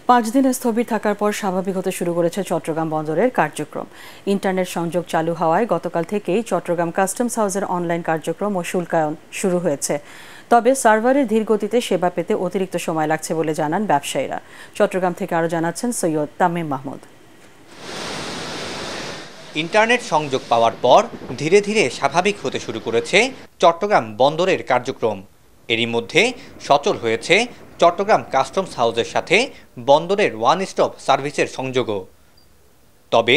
5 দিন স্থবির থাকার পর স্বাভাবিক হতে শুরু করেছে চট্টগ্রাম বন্দরের কার্যক্রম। ইন্টারনেট সংযোগ চালু হওয়ায় গতকাল থেকেই চট্টগ্রাম কাস্টমস হাউসের অনলাইন কার্যক্রম ও শুল্কায়ন শুরু হয়েছে। তবে সার্ভারের ধীর গতিতে সেবা পেতে অতিরিক্ত সময় লাগছে বলে জানান ব্যবসায়ীরা। চট্টগ্রাম থেকে আরও জানাচ্ছেন সৈয়দ তামিম মাহমুদ। ইন্টারনেট সংযোগ পাওয়ার পর ধীরে ধীরে স্বাভাবিক হতে শুরু করেছে চট্টগ্রাম বন্দরের কার্যক্রম। এরই মধ্যে সচল হয়েছে চট্টগ্রাম কাস্টমস হাউসের সাথে বন্দরের ওয়ান স্টপ সার্ভিসের সংযোগও। তবে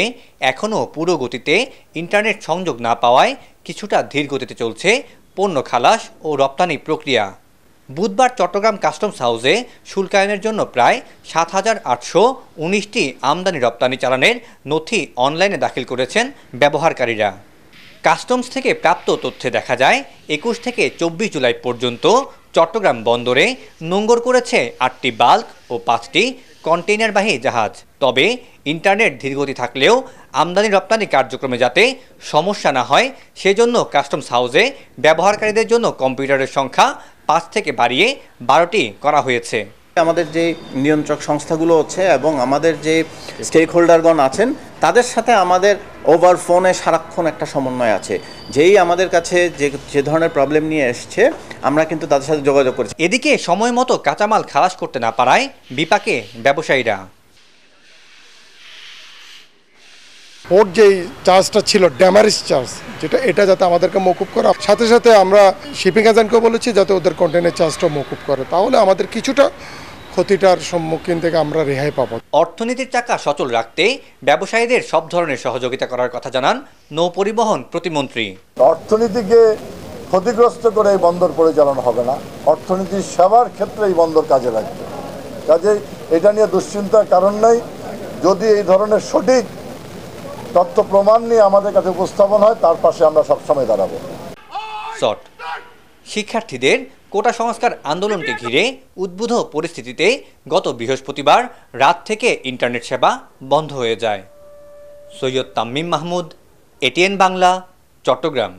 এখনও পুরো গতিতে ইন্টারনেট সংযোগ না পাওয়ায় কিছুটা ধীর গতিতে চলছে পণ্য খালাস ও রপ্তানি প্রক্রিয়া। বুধবার চট্টগ্রাম কাস্টমস হাউসে শুল্কায়নের জন্য প্রায় 7,819টি আমদানি রপ্তানি চালানের নথি অনলাইনে দাখিল করেছেন ব্যবহারকারীরা। কাস্টমস থেকে প্রাপ্ত তথ্যে দেখা যায় 21 থেকে 24 জুলাই পর্যন্ত চট্টগ্রাম বন্দরে নোঙ্গর করেছে 8টি বাল্ক ও 5টি কন্টেইনারবাহী জাহাজ। তবে ইন্টারনেট ধীরগতি থাকলেও আমদানি রপ্তানি কার্যক্রমে যাতে সমস্যা না হয় সেজন্য কাস্টমস হাউসে ব্যবহারকারীদের জন্য কম্পিউটারের সংখ্যা 5 থেকে বাড়িয়ে 12টি করা হয়েছে। আমাদের যে নিয়ন্ত্রক সংস্থাগুলো আছে এবং আমাদের যে স্টেক হোল্ডারগণ আছেন তাদের সাথে আমাদের ওভার ফোনে সারাক্ষণ একটা সমন্বয় আছে। যেই আমাদের কাছে যে ধরনের প্রবলেম নিয়ে এসছে আমরা কিন্তু তাদের সাথে যোগাযোগ করছি। এদিকে সময় মতো কাঁচামাল খালাস করতে না পারায় বিপাকে ব্যবসায়ীরা। পোর্ট যেই চার্জটা ছিল ড্যামারেজ চার্জ, এটা যাতে আমাদেরকে মকুব করে, সাথে সাথে আমরা শিপিং এজেন্টকেও বলেছি যাতে ওদের কন্টেইনার চার্জটা মকুব করে, তাহলে আমাদের কিছুটা ক্ষতিটার সম্মুখীন থেকে আমরা রেহাই পাবো। অর্থনীতির চাকা সচল রাখতে ব্যবসায়ীদের সব ধরনের সহযোগিতা করার কথা জানান নৌ পরিবহন প্রতিমন্ত্রী। অর্থনীতিকে ক্ষতিগ্রস্ত করে এই বন্দর পরিচালনা হবে না, অর্থনীতির সেবার ক্ষেত্রে এই বন্দর কাজে লাগবে। কাজেই এটা নিয়ে দুশ্চিন্তার কারণ নেই। যদি এই ধরনের সঠিক তথ্য প্রমাণ নিয়ে আমাদের কাছে উপস্থাপন হয় তার পাশে আমরা সবসময় দাঁড়াবো। শিক্ষার্থীদের কোটা সংস্কার আন্দোলনকে ঘিরে উদ্বুদ্ধ পরিস্থিতিতে গত বৃহস্পতিবার রাত থেকে ইন্টারনেট সেবা বন্ধ হয়ে যায়। সৈয়দ তামিম মাহমুদ, এটিএন বাংলা, চট্টগ্রাম।